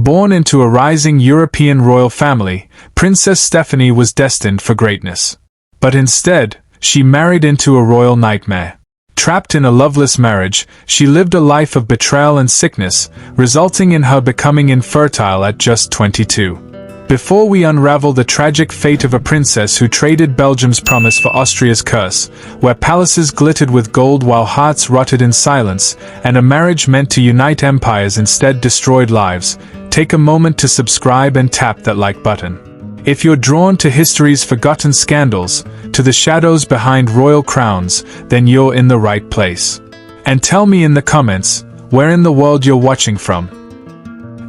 Born into a rising European royal family, Princess Stephanie was destined for greatness. But instead, she married into a royal nightmare. Trapped in a loveless marriage, she lived a life of betrayal and sickness, resulting in her becoming infertile at just 22. Before we unravel the tragic fate of a princess who traded Belgium's promise for Austria's curse, where palaces glittered with gold while hearts rotted in silence, and a marriage meant to unite empires instead destroyed lives, take a moment to subscribe and tap that like button. If you're drawn to history's forgotten scandals, to the shadows behind royal crowns, then you're in the right place. And tell me in the comments, where in the world you're watching from.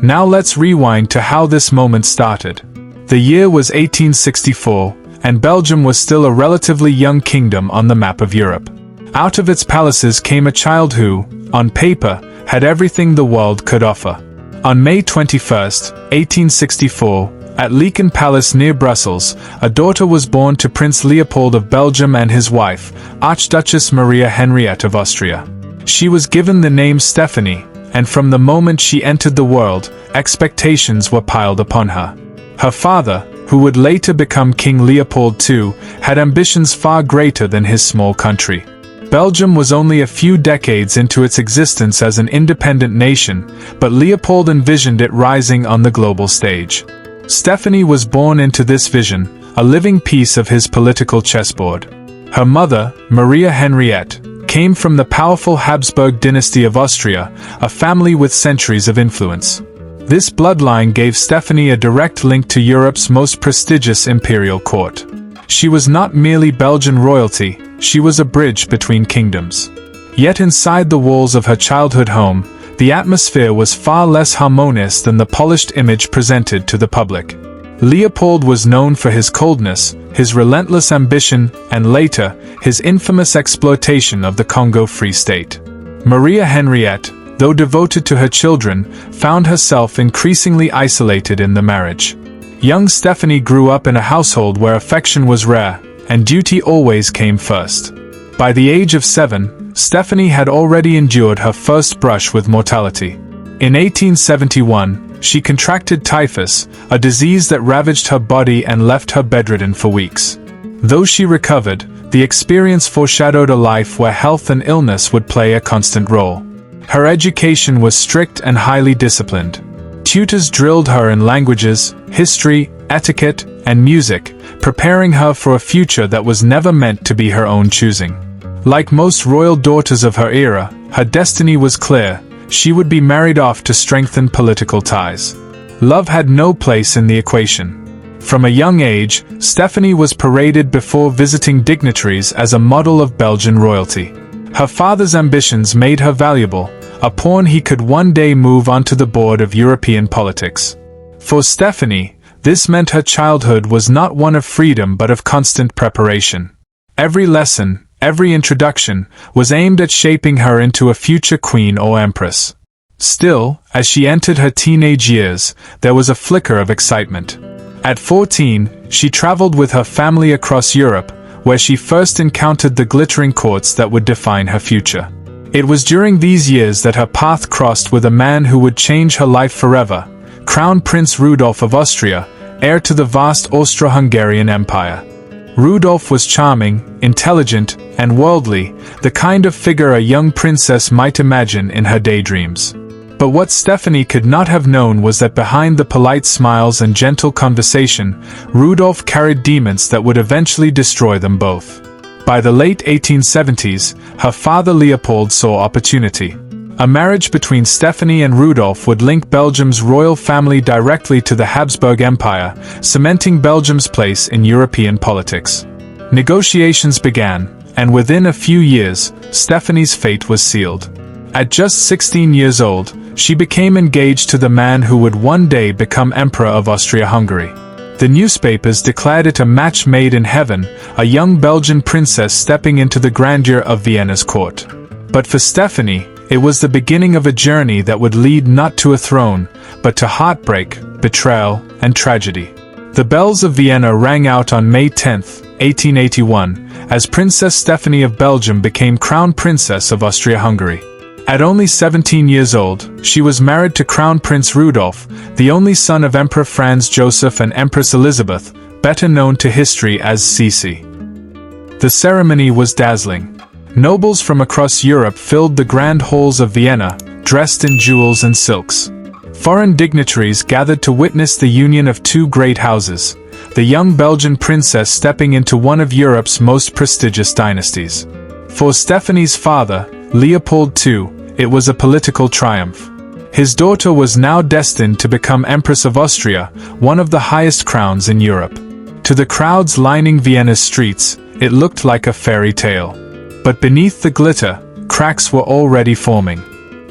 Now let's rewind to how this moment started. The year was 1864, and Belgium was still a relatively young kingdom on the map of Europe. Out of its palaces came a child who, on paper, had everything the world could offer. On May 21, 1864, at Leeken Palace near Brussels, a daughter was born to Prince Leopold of Belgium and his wife, Archduchess Maria Henriette of Austria. She was given the name Stephanie, and from the moment she entered the world, expectations were piled upon her. Her father, who would later become King Leopold II, had ambitions far greater than his small country. Belgium was only a few decades into its existence as an independent nation, but Leopold envisioned it rising on the global stage. Stephanie was born into this vision, a living piece of his political chessboard. Her mother, Maria Henriette, came from the powerful Habsburg dynasty of Austria, a family with centuries of influence. This bloodline gave Stephanie a direct link to Europe's most prestigious imperial court. She was not merely Belgian royalty, she was a bridge between kingdoms. Yet inside the walls of her childhood home, the atmosphere was far less harmonious than the polished image presented to the public. Leopold was known for his coldness, his relentless ambition, and later, his infamous exploitation of the Congo Free State. Maria Henriette, though devoted to her children, found herself increasingly isolated in the marriage. Young Stephanie grew up in a household where affection was rare, and duty always came first. By the age of 7, Stephanie had already endured her first brush with mortality. In 1871, she contracted typhus, a disease that ravaged her body and left her bedridden for weeks. Though she recovered, the experience foreshadowed a life where health and illness would play a constant role. Her education was strict and highly disciplined. Tutors drilled her in languages, history, etiquette, and music, preparing her for a future that was never meant to be her own choosing. Like most royal daughters of her era, her destiny was clear: she would be married off to strengthen political ties. Love had no place in the equation. From a young age, Stephanie was paraded before visiting dignitaries as a model of Belgian royalty. Her father's ambitions made her valuable, a pawn he could one day move onto the board of European politics. For Stephanie, this meant her childhood was not one of freedom but of constant preparation. Every lesson, every introduction, was aimed at shaping her into a future queen or empress. Still, as she entered her teenage years, there was a flicker of excitement. At 14, she traveled with her family across Europe, where she first encountered the glittering courts that would define her future. It was during these years that her path crossed with a man who would change her life forever: Crown Prince Rudolf of Austria, heir to the vast Austro-Hungarian Empire. Rudolf was charming, intelligent, and worldly, the kind of figure a young princess might imagine in her daydreams. But what Stephanie could not have known was that behind the polite smiles and gentle conversation, Rudolf carried demons that would eventually destroy them both. By the late 1870s, her father Leopold saw opportunity. A marriage between Stephanie and Rudolf would link Belgium's royal family directly to the Habsburg Empire, cementing Belgium's place in European politics. Negotiations began, and within a few years, Stephanie's fate was sealed. At just 16 years old, she became engaged to the man who would one day become Emperor of Austria-Hungary. The newspapers declared it a match made in heaven, a young Belgian princess stepping into the grandeur of Vienna's court. But for Stephanie, it was the beginning of a journey that would lead not to a throne, but to heartbreak, betrayal, and tragedy. The bells of Vienna rang out on May 10, 1881, as Princess Stephanie of Belgium became Crown Princess of Austria-Hungary. At only 17 years old, she was married to Crown Prince Rudolf, the only son of Emperor Franz Joseph and Empress Elizabeth, better known to history as Sisi. The ceremony was dazzling. Nobles from across Europe filled the grand halls of Vienna, dressed in jewels and silks. Foreign dignitaries gathered to witness the union of two great houses, the young Belgian princess stepping into one of Europe's most prestigious dynasties. For Stephanie's father, Leopold II, it was a political triumph. His daughter was now destined to become Empress of Austria, one of the highest crowns in Europe. To the crowds lining Vienna's streets, it looked like a fairy tale. But beneath the glitter, cracks were already forming.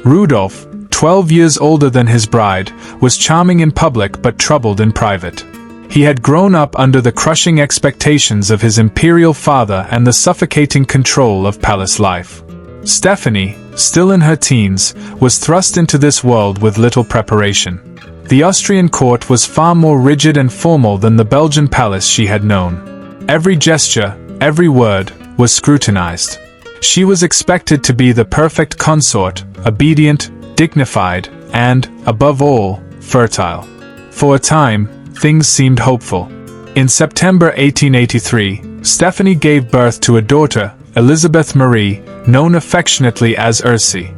Rudolf, 12 years older than his bride, was charming in public but troubled in private. He had grown up under the crushing expectations of his imperial father and the suffocating control of palace life. Stephanie, still in her teens, was thrust into this world with little preparation. The Austrian court was far more rigid and formal than the Belgian palace she had known. Every gesture, every word, was scrutinized. She was expected to be the perfect consort, obedient, dignified, and, above all, fertile. For a time, things seemed hopeful. In September 1883, Stephanie gave birth to a daughter, Elizabeth Marie, known affectionately as Ursi.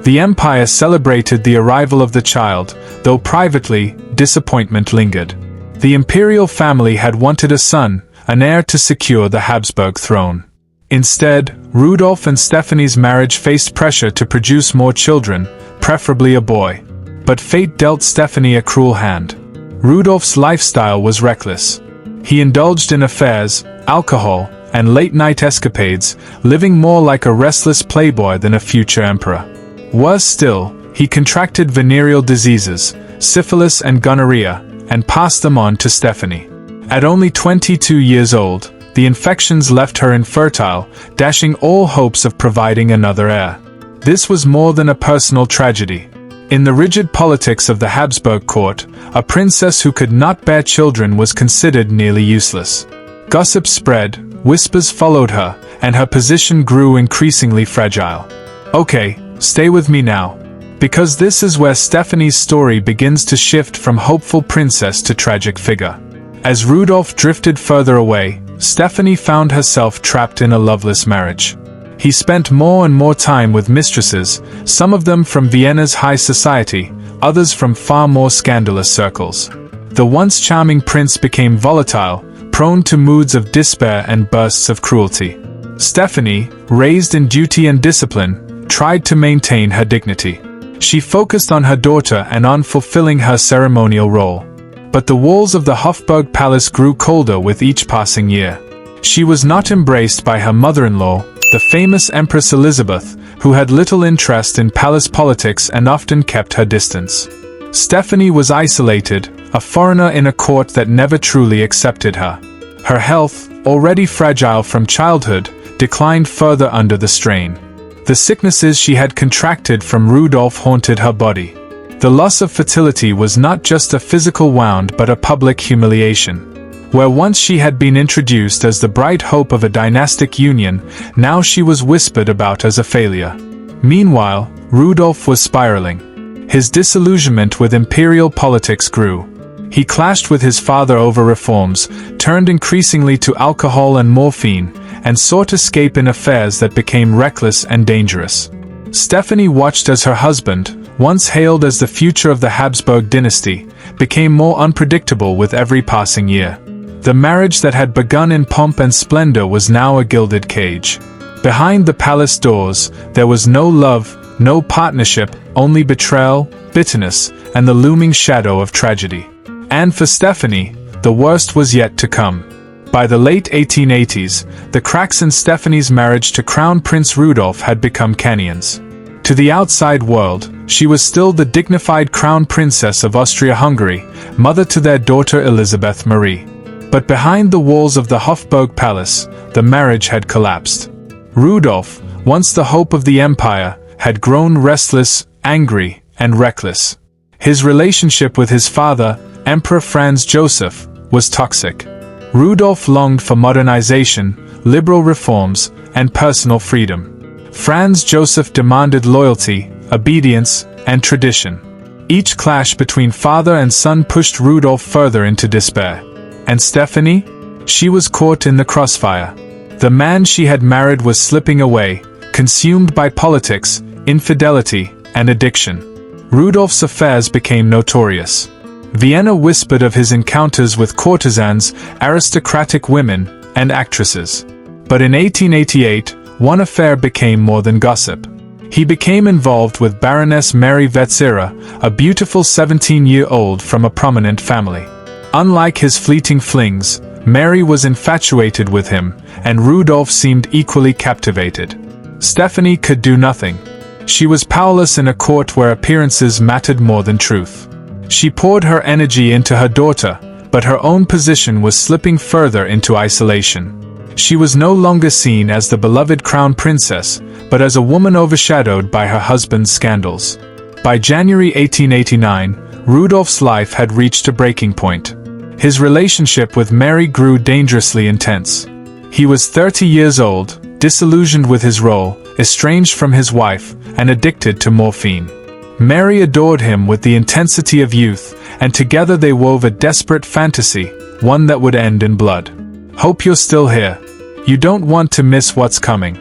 The empire celebrated the arrival of the child, though privately, disappointment lingered. The imperial family had wanted a son, an heir to secure the Habsburg throne. Instead, Rudolf and Stephanie's marriage faced pressure to produce more children, preferably a boy. But fate dealt Stephanie a cruel hand. Rudolf's lifestyle was reckless. He indulged in affairs, alcohol, and late-night escapades, living more like a restless playboy than a future emperor. Worse still, he contracted venereal diseases, syphilis and gonorrhea, and passed them on to Stephanie. At only 22 years old, the infections left her infertile, dashing all hopes of providing another heir. This was more than a personal tragedy. In the rigid politics of the Habsburg court, a princess who could not bear children was considered nearly useless. Gossip spread, whispers followed her, and her position grew increasingly fragile. Okay, stay with me now. Because this is where Stephanie's story begins to shift from hopeful princess to tragic figure. As Rudolf drifted further away, Stephanie found herself trapped in a loveless marriage. He spent more and more time with mistresses, some of them from Vienna's high society, others from far more scandalous circles. The once charming prince became volatile, prone to moods of despair and bursts of cruelty. Stephanie, raised in duty and discipline, tried to maintain her dignity. She focused on her daughter and on fulfilling her ceremonial role. But the walls of the Hofburg Palace grew colder with each passing year. She was not embraced by her mother-in-law, the famous Empress Elizabeth, who had little interest in palace politics and often kept her distance. Stephanie was isolated, a foreigner in a court that never truly accepted her. Her health, already fragile from childhood, declined further under the strain. The sicknesses she had contracted from Rudolf haunted her body. The loss of fertility was not just a physical wound but a public humiliation. Where once she had been introduced as the bright hope of a dynastic union, now she was whispered about as a failure. Meanwhile, Rudolf was spiraling. His disillusionment with imperial politics grew. He clashed with his father over reforms, turned increasingly to alcohol and morphine, and sought escape in affairs that became reckless and dangerous. Stephanie watched as her husband, once hailed as the future of the Habsburg dynasty, became more unpredictable with every passing year. The marriage that had begun in pomp and splendor was now a gilded cage. Behind the palace doors, there was no love, no partnership, only betrayal, bitterness, and the looming shadow of tragedy. And for Stephanie, the worst was yet to come. By the late 1880s, the cracks in Stephanie's marriage to Crown Prince Rudolf had become canyons. To the outside world, she was still the dignified Crown Princess of Austria-Hungary, mother to their daughter Elizabeth Marie. But behind the walls of the Hofburg Palace, the marriage had collapsed. Rudolf, once the hope of the empire, had grown restless, angry, and reckless. His relationship with his father, Emperor Franz Joseph, was toxic. Rudolf longed for modernization, liberal reforms, and personal freedom. Franz Joseph demanded loyalty, obedience, and tradition. Each clash between father and son pushed Rudolf further into despair. And Ste phanie? She was caught in the crossfire. The man she had married was slipping away, consumed by politics, infidelity, and addiction. Rudolf's affairs became notorious. Vienna whispered of his encounters with courtesans, aristocratic women, and actresses. But in 1888, one affair became more than gossip. He became involved with Baroness Mary Wetzera, a beautiful 17-year-old from a prominent family. Unlike his fleeting flings, Mary was infatuated with him, and Rudolf seemed equally captivated. Ste phanie could do nothing. She was powerless in a court where appearances mattered more than truth. She poured her energy into her daughter, but her own position was slipping further into isolation. She was no longer seen as the beloved crown princess, but as a woman overshadowed by her husband's scandals. By January 1889, Rudolf's life had reached a breaking point. His relationship with Mary grew dangerously intense. He was 30 years old, disillusioned with his role, estranged from his wife, and addicted to morphine. Mary adored him with the intensity of youth, and together they wove a desperate fantasy, one that would end in blood. Hope you're still here. You don't want to miss what's coming.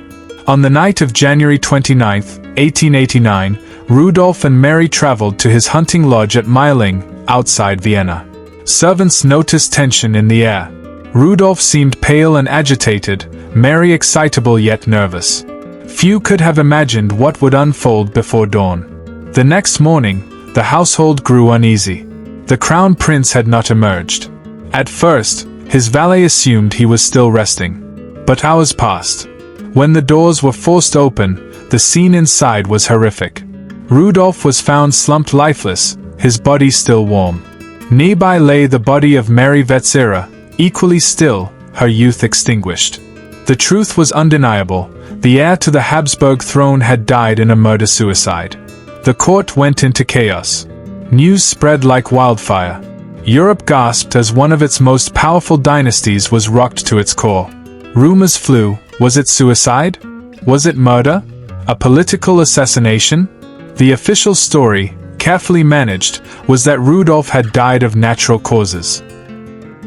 On the night of January 29, 1889, Rudolf and Mary traveled to his hunting lodge at Meiling, outside Vienna. Servants noticed tension in the air. Rudolf seemed pale and agitated, Mary excitable yet nervous. Few could have imagined what would unfold before dawn. The next morning, the household grew uneasy. The crown prince had not emerged. At first, his valet assumed he was still resting. But hours passed. When the doors were forced open, the scene inside was horrific. Rudolf was found slumped lifeless, his body still warm. Nearby lay the body of Mary Wetzera, equally still, her youth extinguished. The truth was undeniable. The heir to the Habsburg throne had died in a murder-suicide. The court went into chaos. News spread like wildfire. Europe gasped as one of its most powerful dynasties was rocked to its core. Rumors flew. Was it suicide? Was it murder? A political assassination? The official story, carefully managed, was that Rudolf had died of natural causes.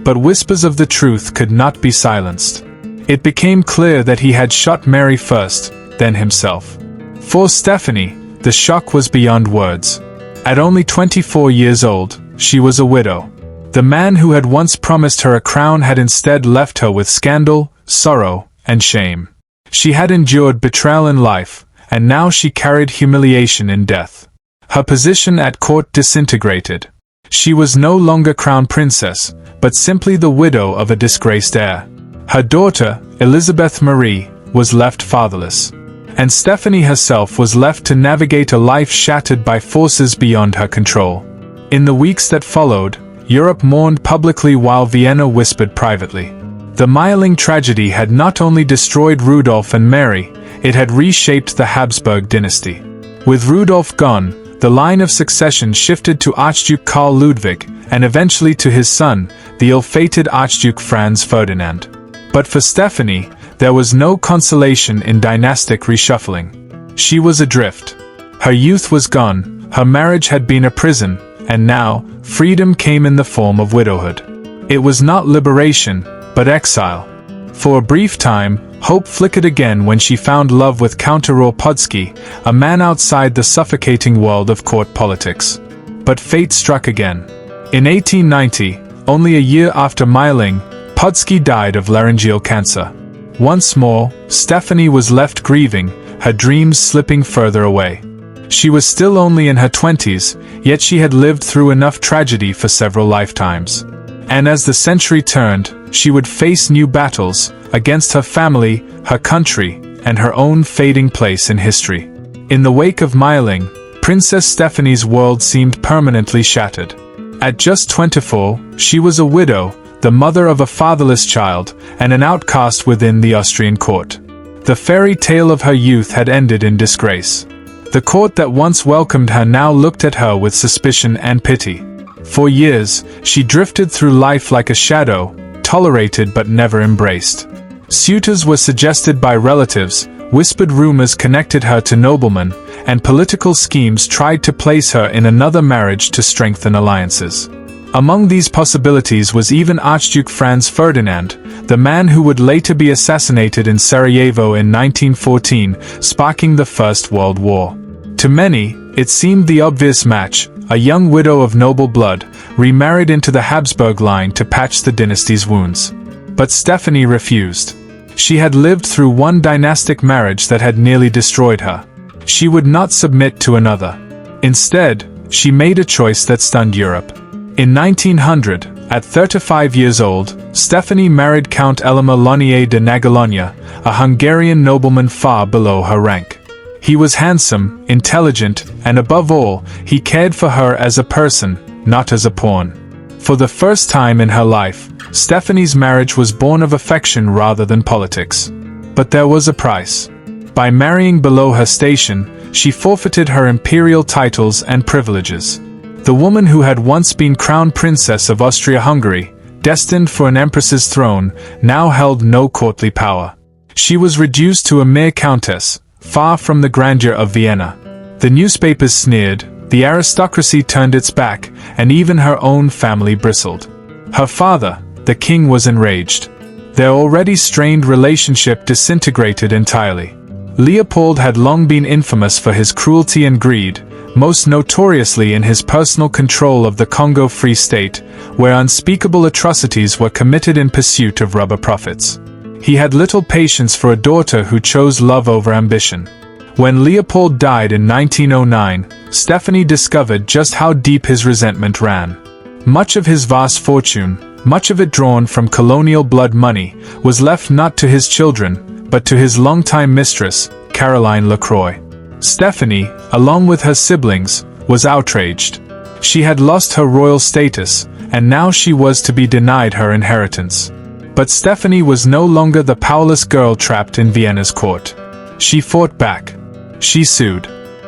But whispers of the truth could not be silenced. It became clear that he had shot Mary first, then himself. For Ste phanie, the shock was beyond words. At only 24 years old, she was a widow. The man who had once promised her a crown had instead left her with scandal, sorrow, and shame. She had endured betrayal in life, and now she carried humiliation in death. Her position at court disintegrated. She was no longer crown princess, but simply the widow of a disgraced heir. Her daughter, Elizabeth Marie, was left fatherless. And Ste phanie herself was left to navigate a life shattered by forces beyond her control. In the weeks that followed, Europe mourned publicly while Vienna whispered privately. The Meiling tragedy had not only destroyed Rudolf and Mary, it had reshaped the Habsburg dynasty. With Rudolf gone, the line of succession shifted to Archduke Karl Ludwig, and eventually to his son, the ill-fated Archduke Franz Ferdinand. But for Ste phanie, there was no consolation in dynastic reshuffling. She was adrift. Her youth was gone, her marriage had been a prison, and now, freedom came in the form of widowhood. It was not liberation, but exile. For a brief time, hope flickered again when she found love with Count Podski, a man outside the suffocating world of court politics. But fate struck again. In 1890, only a year after Meiling, Podski died of laryngeal cancer. Once more, Ste phanie was left grieving, her dreams slipping further away. She was still only in her 20s, yet she had lived through enough tragedy for several lifetimes. And as the century turned, she would face new battles, against her family, her country, and her own fading place in history. In the wake of Meiling, Princess Ste phanie's world seemed permanently shattered. At just 24, she was a widow, the mother of a fatherless child, and an outcast within the Austrian court. The fairy tale of her youth had ended in disgrace. The court that once welcomed her now looked at her with suspicion and pity. For years, she drifted through life like a shadow, tolerated but never embraced. Suitors were suggested by relatives, Whispered rumors connected her to noblemen, and political schemes tried to place her in another marriage to strengthen alliances. Among these possibilities was even Archduke Franz Ferdinand, the man who would later be assassinated in Sarajevo in 1914, sparking the First World War. To many, it seemed the obvious match, a young widow of noble blood, remarried into the Habsburg line to patch the dynasty's wounds. But Stephanie refused. She had lived through one dynastic marriage that had nearly destroyed her. She would not submit to another. Instead, she made a choice that stunned Europe. In 1900, at 35 years old, Stephanie married Count Elmer Lonier de Nagalonya, a Hungarian nobleman far below her rank. He was handsome, intelligent, and above all, he cared for her as a person, not as a pawn. For the first time in her life, Stephanie's marriage was born of affection rather than politics. But there was a price. By marrying below her station, she forfeited her imperial titles and privileges. The woman who had once been crown princess of Austria-Hungary, destined for an empress's throne, now held no courtly power. She was reduced to a mere countess, far from the grandeur of Vienna. The newspapers sneered, the aristocracy turned its back, and even her own family bristled. Her father, the king, was enraged. Their already strained relationship disintegrated entirely. Leopold had long been infamous for his cruelty and greed, most notoriously in his personal control of the Congo Free State, where unspeakable atrocities were committed in pursuit of rubber profits. He had little patience for a daughter who chose love over ambition. When Leopold died in 1909, Stephanie discovered just how deep his resentment ran. Much of his vast fortune, much of it drawn from colonial blood money, was left not to his children, but to his longtime mistress, Caroline Lacroix. Stephanie, along with her siblings, was outraged. She had lost her royal status, and now she was to be denied her inheritance. But Stephanie was no longer the powerless girl trapped in Vienna's court. She fought back. She sued.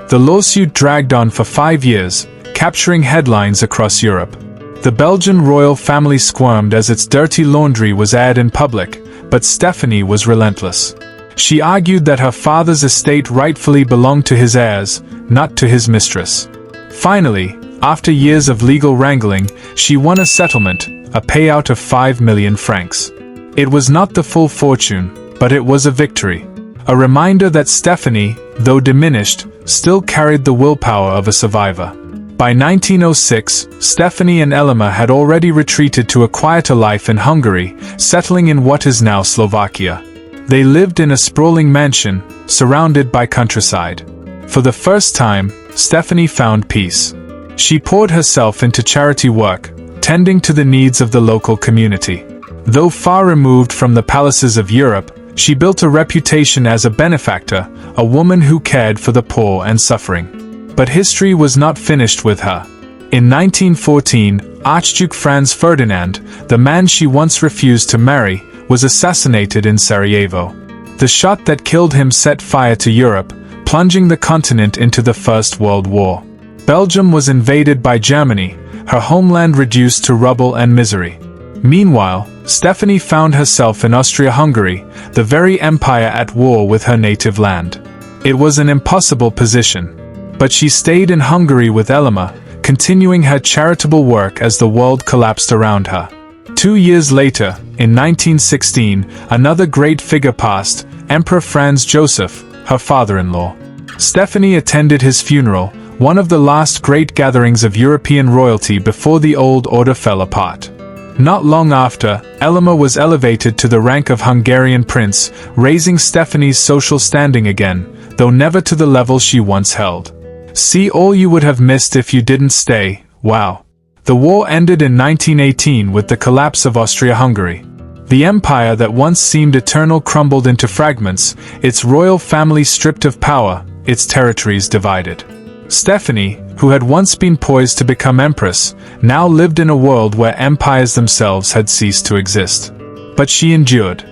The lawsuit dragged on for 5 years, capturing headlines across Europe. The Belgian royal family squirmed as its dirty laundry was aired in public, but Stephanie was relentless. She argued that her father's estate rightfully belonged to his heirs, not to his mistress. Finally, after years of legal wrangling, she won a settlement, a payout of 5 million francs. It was not the full fortune, but it was a victory. A reminder that Stephanie, though diminished, still carried the willpower of a survivor. By 1906, Stephanie and Elmer had already retreated to a quieter life in Hungary, settling in what is now Slovakia. They lived in a sprawling mansion, surrounded by countryside. For the first time, Stephanie found peace. She poured herself into charity work, tending to the needs of the local community. Though far removed from the palaces of Europe, she built a reputation as a benefactor, a woman who cared for the poor and suffering. But history was not finished with her. In 1914, Archduke Franz Ferdinand, the man she once refused to marry, was assassinated in Sarajevo. The shot that killed him set fire to Europe, plunging the continent into the First World War. Belgium was invaded by Germany, her homeland reduced to rubble and misery. Meanwhile, Stephanie found herself in Austria-Hungary, the very empire at war with her native land. It was an impossible position. But she stayed in Hungary with Elmer, continuing her charitable work as the world collapsed around her. 2 years later, in 1916, another great figure passed, Emperor Franz Joseph, her father-in-law. Stephanie attended his funeral, one of the last great gatherings of European royalty before the old order fell apart. Not long after, Elmer was elevated to the rank of Hungarian prince, raising Stephanie's social standing again, though never to the level she once held. See all you would have missed if you didn't stay. Wow. The war ended in 1918 with the collapse of Austria-Hungary. The empire that once seemed eternal crumbled into fragments, its royal family stripped of power, its territories divided. Stephanie, who had once been poised to become empress, now lived in a world where empires themselves had ceased to exist. But she endured.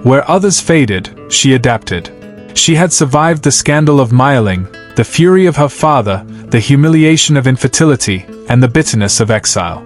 Where others faded, she adapted. She had survived the scandal of Meiling, the fury of her father, the humiliation of infertility, and the bitterness of exile.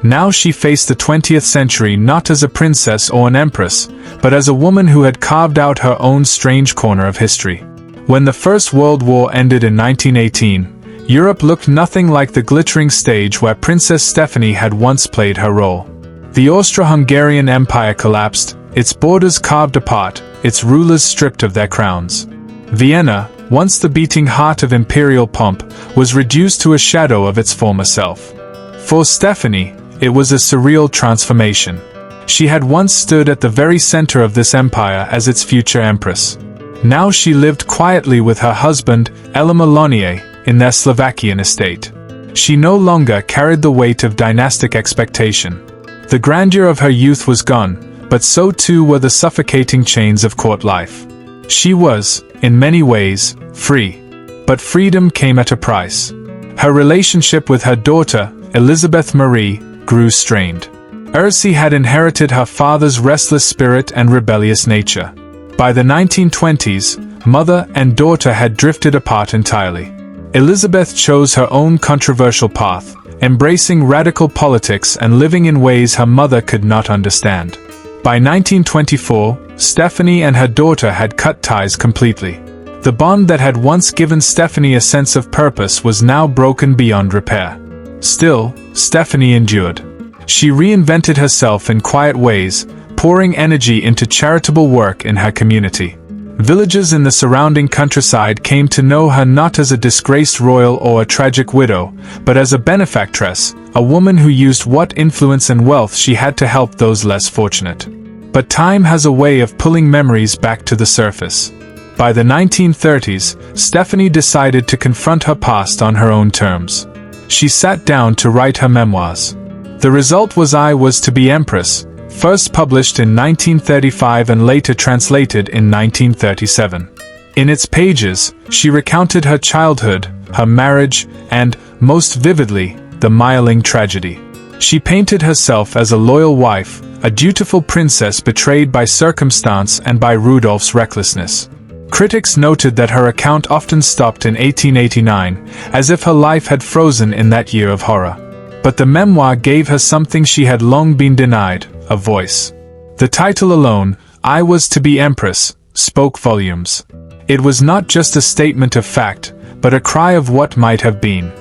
Now she faced the 20th century not as a princess or an empress, but as a woman who had carved out her own strange corner of history. When the First World War ended in 1918, Europe looked nothing like the glittering stage where Princess Stephanie had once played her role. The Austro-Hungarian Empire collapsed, its borders carved apart, its rulers stripped of their crowns. Vienna, once the beating heart of imperial pomp, was reduced to a shadow of its former self. For Stephanie, it was a surreal transformation. She had once stood at the very center of this empire as its future empress. Now she lived quietly with her husband, Elima Lonier, in their Slovakian estate. She no longer carried the weight of dynastic expectation. The grandeur of her youth was gone, but so too were the suffocating chains of court life. She was, in many ways, free. But freedom came at a price. Her relationship with her daughter, Elizabeth Marie, grew strained. Ersi had inherited her father's restless spirit and rebellious nature. By the 1920s, mother and daughter had drifted apart entirely. Elizabeth chose her own controversial path, embracing radical politics and living in ways her mother could not understand. By 1924, Stephanie and her daughter had cut ties completely. The bond that had once given Stephanie a sense of purpose was now broken beyond repair. Still, Stephanie endured. She reinvented herself in quiet ways, pouring energy into charitable work in her community. Villagers in the surrounding countryside came to know her not as a disgraced royal or a tragic widow, but as a benefactress, a woman who used what influence and wealth she had to help those less fortunate. But time has a way of pulling memories back to the surface. By the 1930s, Stephanie decided to confront her past on her own terms. She sat down to write her memoirs. The result was I Was to Be Empress, first published in 1935 and later translated in 1937. In its pages, she recounted her childhood, her marriage, and, most vividly, the Meiling tragedy. She painted herself as a loyal wife, a dutiful princess betrayed by circumstance and by Rudolph's recklessness. Critics noted that her account often stopped in 1889, as if her life had frozen in that year of horror. But the memoir gave her something she had long been denied, a voice. The title alone, I Was to Be Empress, spoke volumes. It was not just a statement of fact, but a cry of what might have been.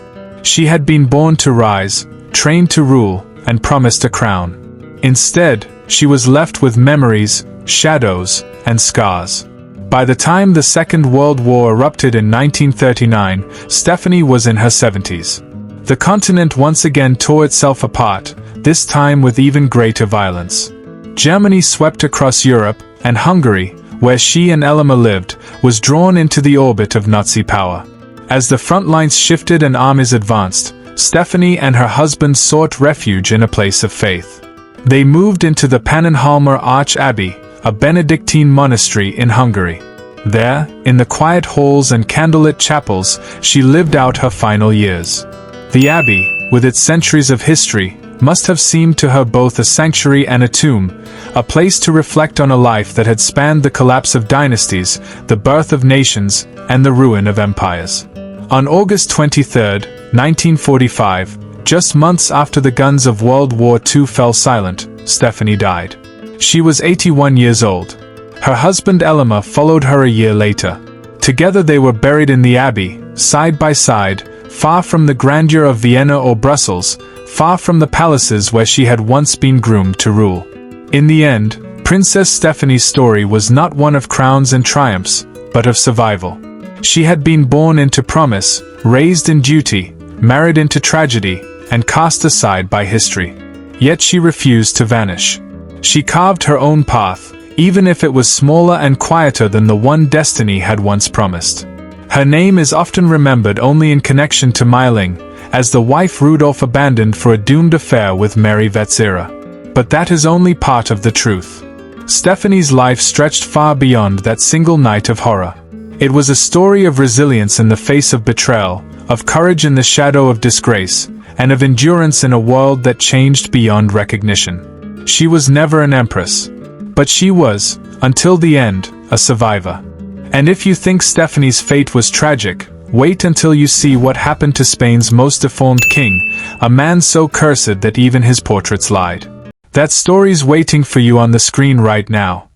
She had been born to rise, trained to rule, and promised a crown. Instead, she was left with memories, shadows, and scars. By the time the Second World War erupted in 1939, Stephanie was in her 70s. The continent once again tore itself apart, this time with even greater violence. Germany swept across Europe, and Hungary, where she and Elima lived, was drawn into the orbit of Nazi power. As the front lines shifted and armies advanced, Stephanie and her husband sought refuge in a place of faith. They moved into the Pannonhalmer Arch Abbey, a Benedictine monastery in Hungary. There, in the quiet halls and candlelit chapels, she lived out her final years. The abbey, with its centuries of history, must have seemed to her both a sanctuary and a tomb, a place to reflect on a life that had spanned the collapse of dynasties, the birth of nations, and the ruin of empires. On August 23, 1945, just months after the guns of World War II fell silent, Stephanie died. She was 81 years old. Her husband Elima followed her a year later. Together they were buried in the abbey, side by side, far from the grandeur of Vienna or Brussels, far from the palaces where she had once been groomed to rule. In the end, Princess Stephanie's story was not one of crowns and triumphs, but of survival. She had been born into promise, raised in duty, married into tragedy, and cast aside by history. Yet she refused to vanish. She carved her own path, even if it was smaller and quieter than the one destiny had once promised. Her name is often remembered only in connection to Meiling, as the wife Rudolph abandoned for a doomed affair with Mary Vetzera. But that is only part of the truth. Stephanie's life stretched far beyond that single night of horror. It was a story of resilience in the face of betrayal, of courage in the shadow of disgrace, and of endurance in a world that changed beyond recognition. She was never an empress. But she was, until the end, a survivor. And if you think Stephanie's fate was tragic, Wait until you see what happened to Spain's most deformed king, a man so cursed that even his portraits lied. That story's waiting for you on the screen right now.